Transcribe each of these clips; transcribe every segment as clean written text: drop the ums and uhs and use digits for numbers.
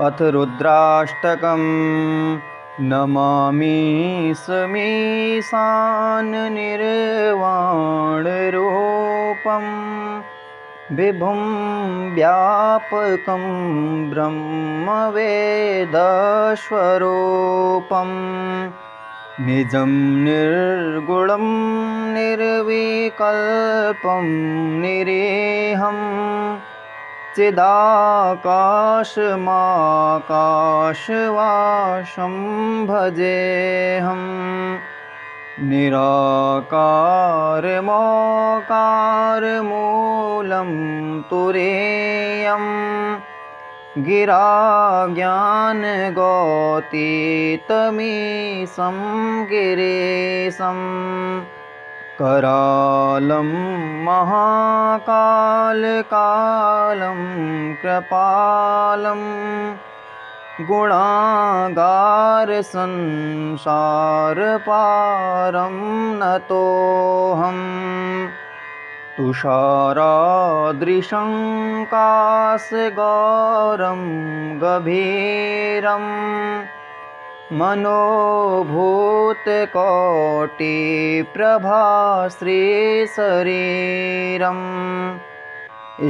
अथ रुद्राष्टकम्। नमामि समीशाननिर्वाणरूपं विभुं व्यापकं ब्रह्मवेदस्वरूपं निजं निर्गुणं निर्विकल्पं निरेहं चिदाकाशमाकाशवासं भजेऽहं निराकारमोकारमूलं तुरीयं गिरा ज्ञानगौतीतमीशं गिरीशं करालं महाकालकालं कृपालं गुणागारसंसारपारं नतोऽहं तुषारादृशं काशगौरं गभीरं मनोभूतकोटिप्रभाश्रीशरीरं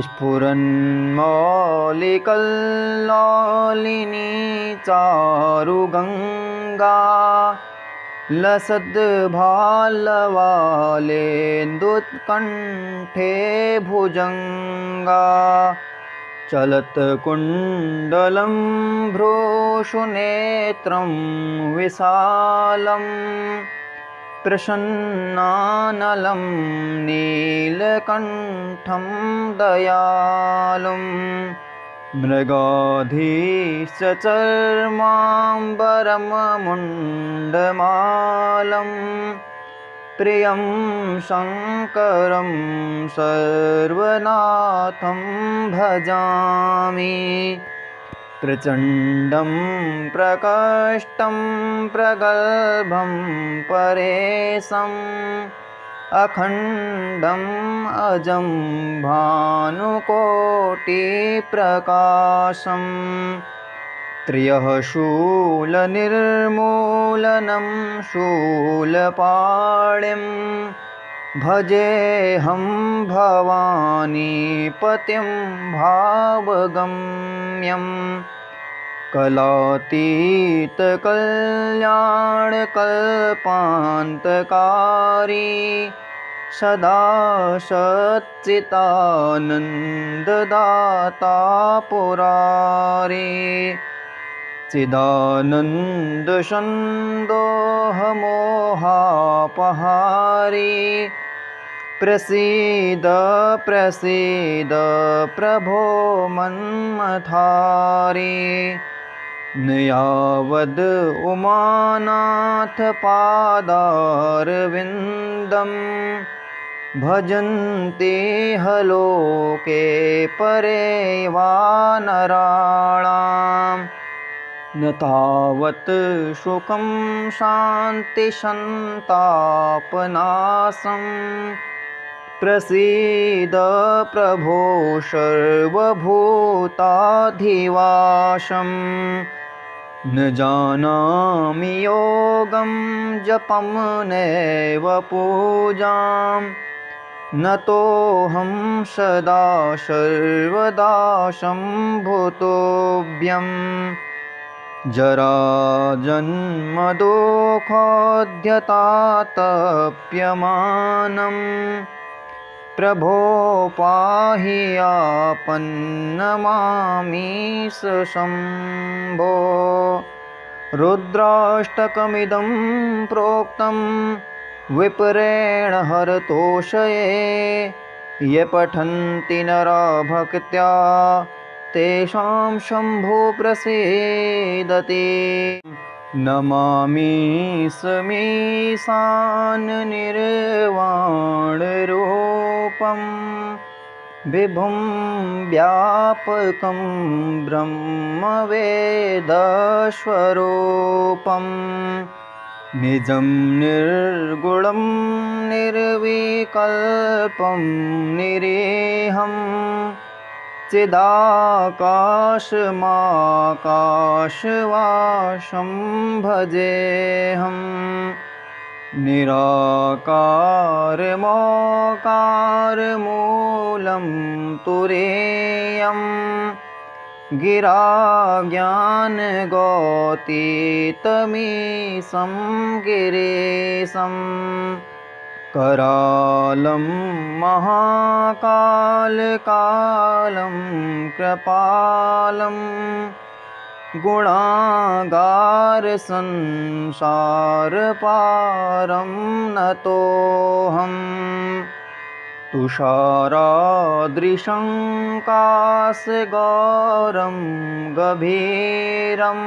स्फुरन्मौलिकल्लालिनी चारुगङ्गा लसद्भालवालेन्दुत्कण्ठे भुजङ्गा चलत्कुण्डलं भ्रूषुनेत्रं विशालं प्रसन्नानलं नीलकण्ठं दयालुं मृगाधीशचर्माम्बरमुण्डमालं प्रियं शङ्करं सर्वनाथं भजामि प्रचण्डं प्रकष्टं प्रगल्भं परेशम् अखण्डम् अजं भानुकोटिप्रकाशम् त्र्यः शूलनिर्मूलनं शूलपाणिं भजेऽहं भवानीपतिं भावगम्यं कलातीतकल्याणकल्पान्तकारी सदा सच्चिदानन्ददाता पुरारी चिदानन्दसन्दोहमोहापहारी प्रसीद प्रसीद प्रभो मन्मथारी न यावद् उमानाथपादारविन्दं भजन्ति लोके परे वानराणां न तावत् सुखं शान्तिसन्तापनाशं प्रसीद प्रभो सर्वभूताधिवासम् न जानामि योगं जपं नैव पूजां नतोऽहं सदा सर्वदा सम्भूतोऽभ्यं जराजन्मदुःखोद्यतातप्यमानं प्रभो पाहि आपन्नमामीश शम्भो। रुद्राष्टकमिदं प्रोक्तं विप्रेण हरतोषये ये पठन्ति नरा भक्त्या तेषां शम्भो प्रसीदति। नमामि समीशाननिर्वाणरूपं विभुं व्यापकं ब्रह्मवेदस्वरूपं निजं निर्गुणं निर्विकल्पं निरेहं चिदाकाशमाकाशवासं भजेऽहं निराकारमोकारमूलं तुरीयं गिरा ज्ञानगौतीतमीशं गिरीशं करालं महाकालकालं कृपालं गुणागारसंसारपारं नतोऽहं तुषारादृशं काशगौरं गभीरं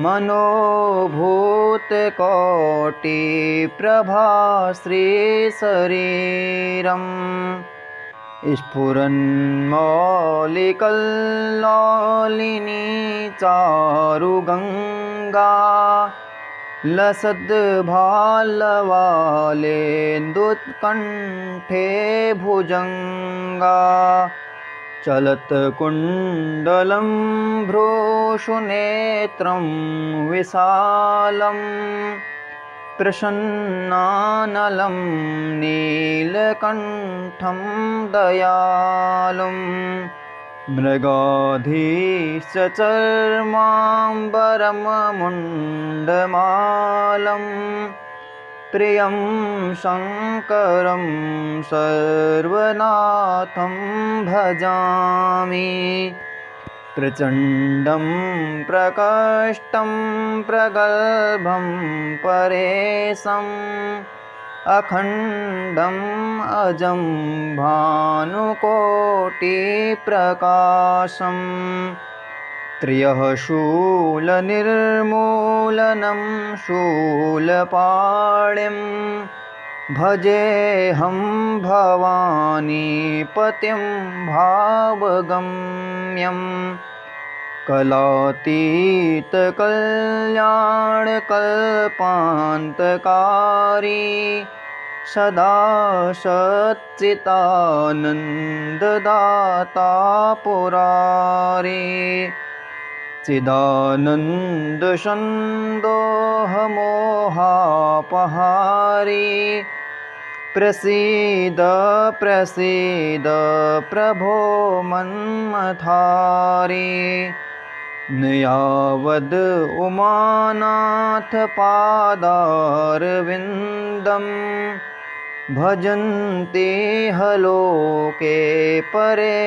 मनोभूतकोटिप्रभाश्रीशरीरं स्फुरन्मौलिकल्लोलिनी चारुगङ्गा लसद्भालवालेन्दुत्कण्ठे भुजङ्गा चलत्कुण्डलं भ्रूषुनेत्रं विशालं प्रसन्नानलं नीलकण्ठं दयालुं मृगाधीशचर्माम्बरमुण्डमालं प्रियं शङ्करं सर्वनाथं भजामि प्रचण्डं प्रकष्टं प्रगल्भं परेशम् अखण्डम् अजं भानुकोटिप्रकाशं त्र्यः शूलनिर्मूलनं शूलपाणिं भजेऽहं भवानीपतिं भावगम्यं कलातीतकल्याणकल्पान्तकारी सदा सच्चिदानन्ददाता पुरारी चिदानन्दसन्दोहमोहापहारी प्रसीद प्रसीद प्रभो मन्मथारी न यावद् उमानाथपादारविन्दं भजन्ते लोके परे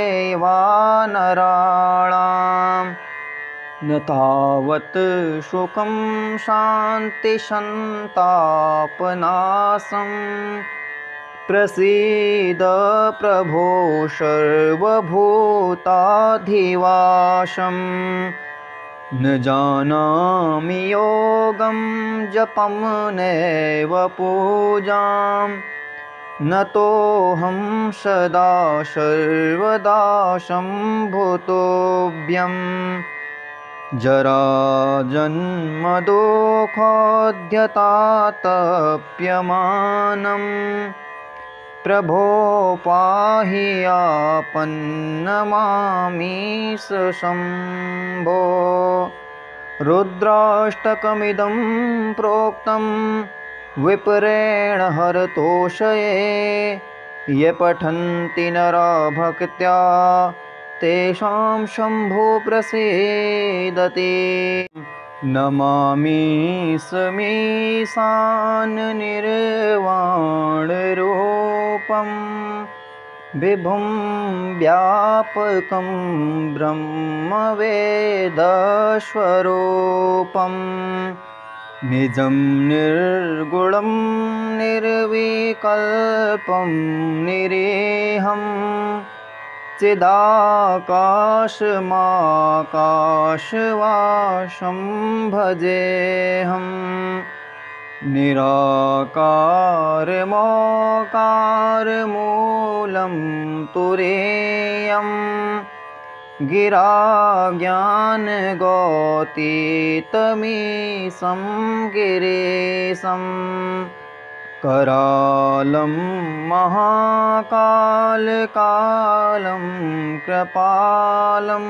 वानराणां न तावत् सुखं शान्तिसन्तापनाशं प्रसीद प्रभो सर्वभूताधिवासं न जानामि योगं जपं नैव पूजां न तोऽहं सदा सर्वदा सम्भूतोऽभ्यं जराजन्मदुःखोद्यतातप्यमानं प्रभो पाहि आपन्नमामीश शम्भो रुद्राष्टकमिदं प्रोक्तं विप्रेण हरतोषये ये पठन्ति नरा भक्त्या तेषां शम्भो प्रसीदति नमामि समीशाननिर्वाणरूपं विभुं व्यापकं ब्रह्मवेदस्वरूपं निजं निर्गुणं निर्विकल्पं निरीहं चिदाकाशमाकाशवासं भजेऽहं निराकारमोकारमूलं तुरीयं गिरा ज्ञानगौतीतमीशं गिरीशं करालं महाकालकालं कृपालं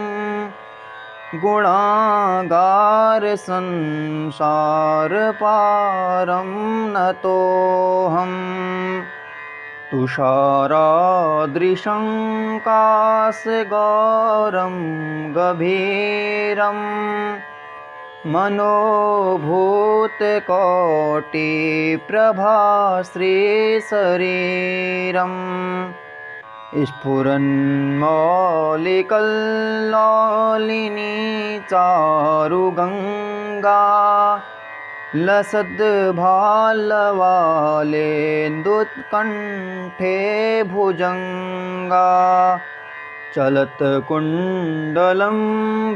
गुणागारसंसारपारं नतोऽहम् तुषारादृशं काशगौरं गभीरं मनोभूतकोटिप्रभाश्रीशरीरम् स्फुरन्मौलिकल्लालिनी चारुगङ्गा लसद्भालवालेन्दुत्कण्ठे भुजङ्गा चलत्कुण्डलं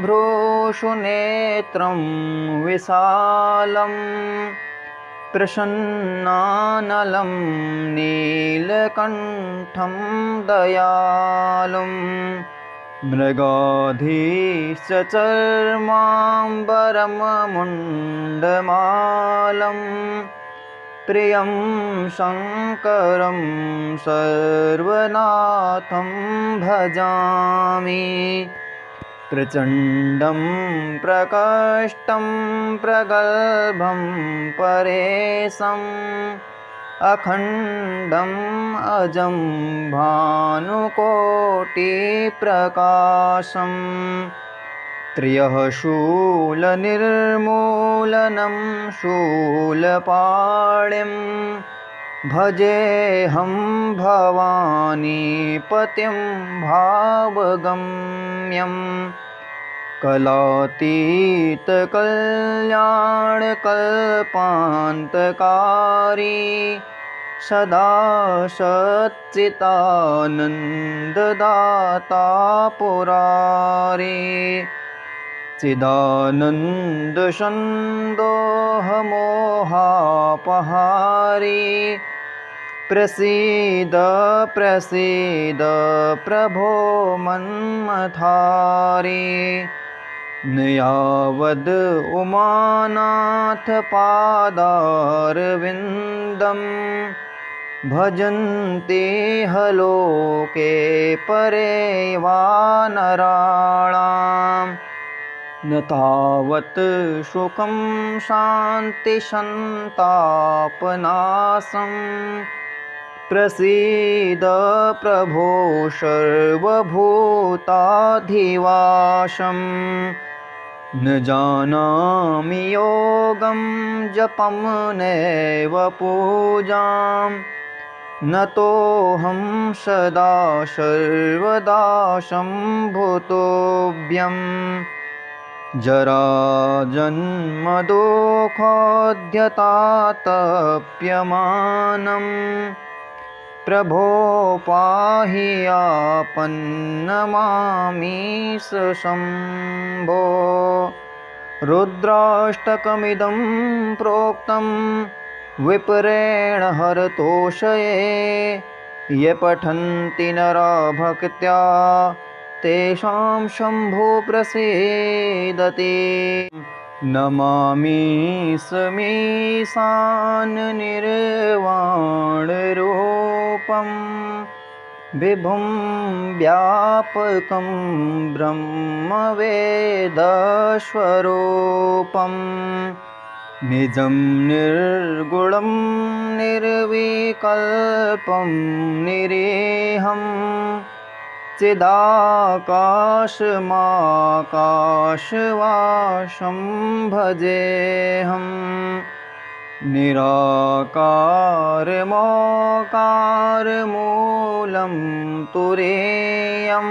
भ्रूषुनेत्रं विशालं प्रसन्नानलं नीलकण्ठं दयालुं मृगाधीशचर्माम्बरमुण्डमालं प्रियं शङ्करं सर्वनाथं भजामि प्रचण्डं प्रकष्टं प्रगल्भं परेशम् अखण्डम् अजं भानुकोटिप्रकाशम् त्र्यः शूलनिर्मूलनं शूलपाणिं भजेऽहं भवानीपतिं भावगम्यं कलातीतकल्याणकल्पान्तकारी सदा सच्चिदानन्ददाता पुरारी चिदानन्दसन्दोहमोहापहारी प्रसीद प्रसीद प्रभो मन्मथारी न यावद् उमानाथपादारविन्दं भजन्ते हलोके परे वानराणाम् न तावत् सुखं शान्तिसन्तापनाशं प्रसीद प्रभो सर्वभूताधिवासम् न जानामि योगं जपं नैव पूजां न तोऽहं सदा सर्वदा सम्भूतोऽभ्यम् जराजन्मदुःखोद्यतातप्यमानं प्रभो पाहि आपन्नमामीश शम्भो रुद्राष्टकमिदं प्रोक्तं विप्रेण हरतोषये ये पठन्ति नरा भक्त्या तेषां शम्भो प्रसीदति नमामि समीशाननिर्वाणरूपं विभुं व्यापकं ब्रह्मवेदस्वरूपं निजं निर्गुणं निर्विकल्पं निरीहं चिदाकाशमाकाशवासं भजेऽहं निराकारमोकारमूलं तुरीयं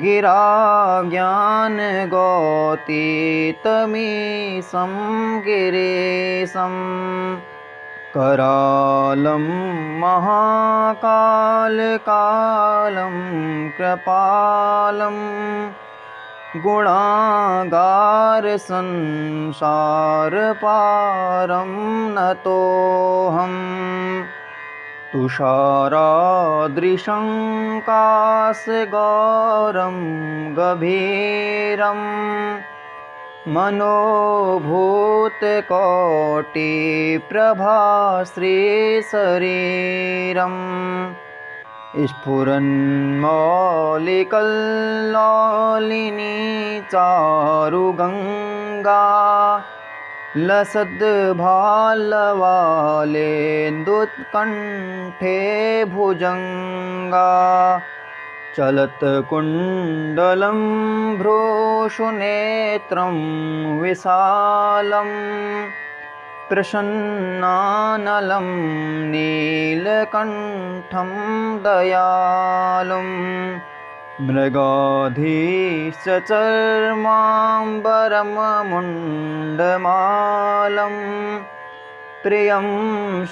गिराज्ञानगौतीतमीशं गिरीशं करालं महाकालकालं कृपालं गुणागारसंसारपारं नतोऽहम् तुषारादृशं काशगौरं गभीरं मनोभूतकोटिप्रभा श्रीशरीरम् स्फुरन्मौलिकल्लोलिनी चारुगङ्गा लसद्भालवालेन्दुत्कण्ठे भुजङ्गा चलत्कुण्डलं भ्रूषुनेत्रं विशालं प्रसन्नानलं नीलकण्ठं दयालुं मृगाधीश्च चर्माम्बरमुण्डमालं प्रियं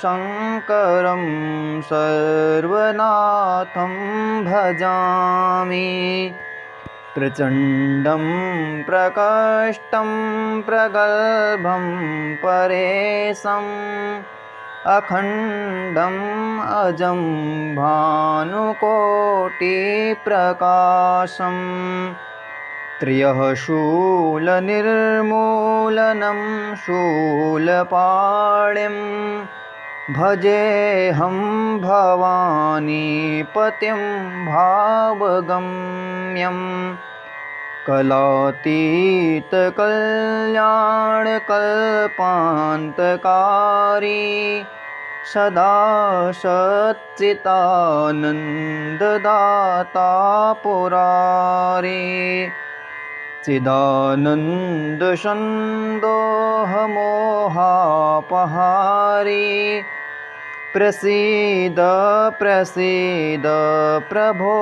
शङ्करं सर्वनाथं भजामि प्रचण्डं प्रकष्टं प्रगल्भं परेशम् अखण्डम् अजं भानुकोटिप्रकाशम् त्र्यः शूलनिर्मूलनं शूलपाणिं भजेऽहं भवानीपतिं भावगम्यम् कलातीतकल्याणकल्पान्तकारी सदा सच्चिदानन्ददाता पुरारी चिदानन्दसन्दोहमोहापहारी प्रसीद प्रसीद प्रभो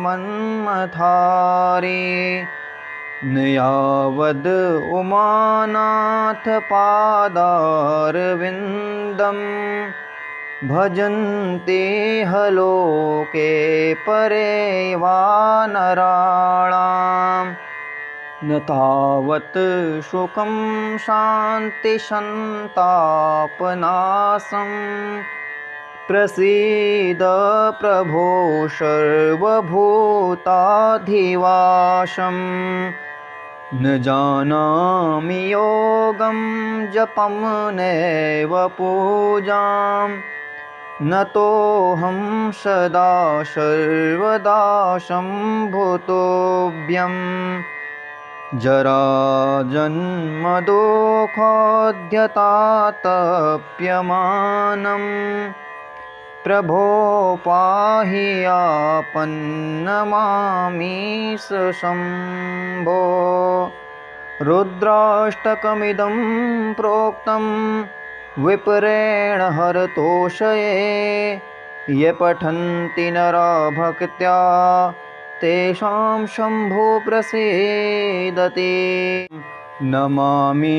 मन्मथारी न यावद् उमानाथपादारविन्दं भजन्ते लोके परे वा नराणाम् न तावत् सुखं शान्तिसन्तापनाशं प्रसीद प्रभो सर्वभूताधिवासम् न जानामि योगं जपं नैव पूजां न तोऽहं सदा सर्वदा सम्भूतोऽभ्यम् जराजन्मदुःखोद्यतातप्यमानं प्रभो पाहि आपन्नमामीश शम्भो रुद्राष्टकमिदं प्रोक्तं विप्रेण हरतोषये ये पठन्ति नरा भक्त्या तेषां शम्भो प्रसीदति नमामि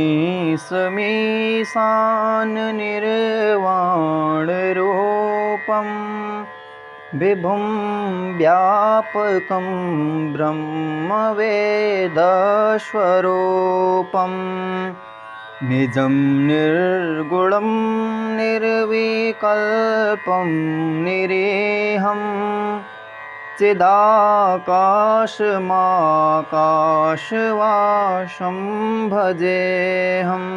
समीशाननिर्वाणरूपं विभुं व्यापकं ब्रह्मवेदस्वरूपं निजं निर्गुणं निर्विकल्पं निरीहम् चिदाकाशमाकाशवासं भजेऽहम्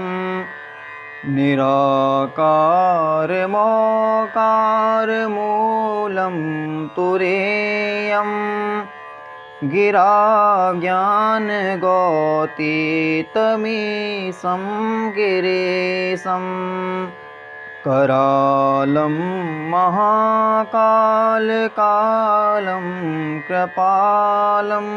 निराकारमोकारमूलं तुरीयं गिरा ज्ञानगौतीतमीशं गिरीशम् करालं महाकालकालं कृपालं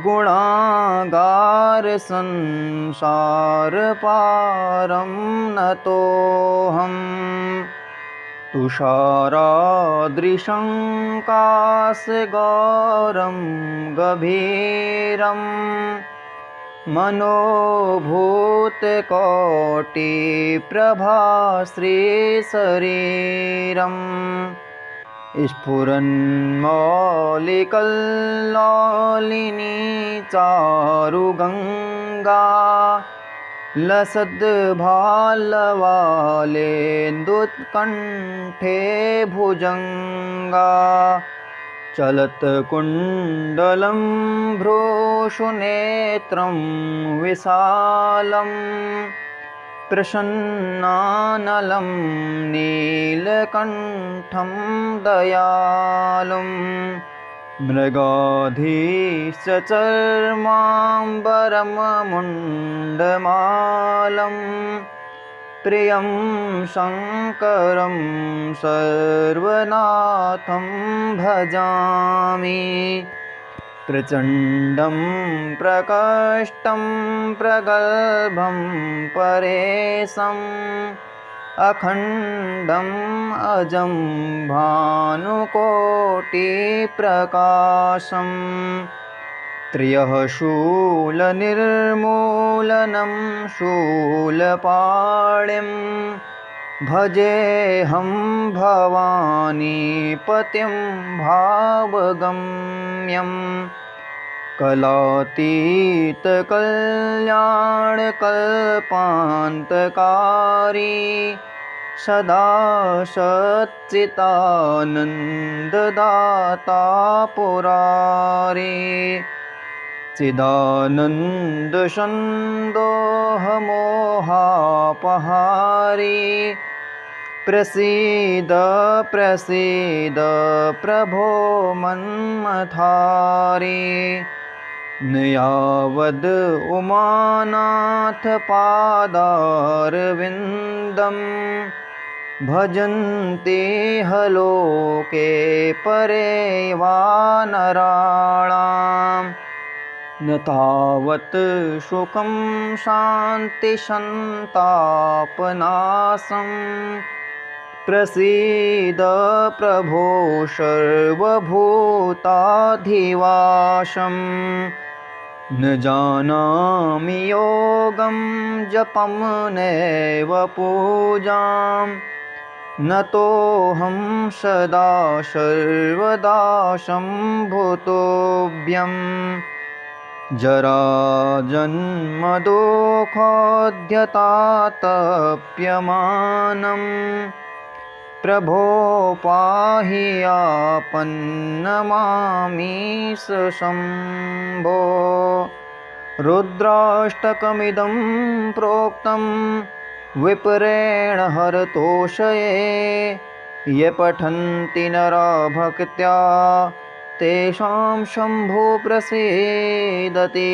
गुणागारसंसारपारं नतोऽहम् तुषारादृशं काशगौरं गभीरं मनोभूतकोटिप्रभा श्रीशरीरम् स्फुरन्मौलिकल्लोलिनी चारुगङ्गा लसद्भालवालेन्दुत्कण्ठे भुजङ्गा चलत्कुण्डलं भ्रूषुनेत्रं विशालं प्रसन्नानलं नीलकण्ठं दयालुं मृगाधीशचर्माम्बरमुण्डमालं प्रियं शङ्करं सर्वनाथं भजामि प्रचण्डं प्रकष्टं प्रगल्भं परेशम् अखण्डम् अजं भानुकोटिप्रकाशम् त्रयः शूलनिर्मूलनं शूलपाणिं भजेऽहं भवानीपतिं भावगम्यं कलातीतकल्याणकल्पान्तकारी सदा सच्चिदानन्ददाता पुरारी चिदानन्दसन्दोहमोहापहारी प्रसीद प्रसीद प्रभो मन्मथारी न यावद् उमानाथपादारविन्दं भजन्ति लोके परे वानराणाम् न तावत् सुखं शान्तिसन्तापनाशं प्रसीद प्रभो सर्वभूताधिवासम् न जानामि योगं जपं नैव पूजां न तोऽहं सदा सर्वदा सम्भूतोऽभ्यम् जराजन्मदुःखोद्यतातप्यमानं प्रभो पाहि आपन्नमामीश शम्भो रुद्राष्टकमिदं प्रोक्तं विप्रेण हरतोषये ये पठन्ति नरा भक्त्या तेषां शम्भो प्रसीदति।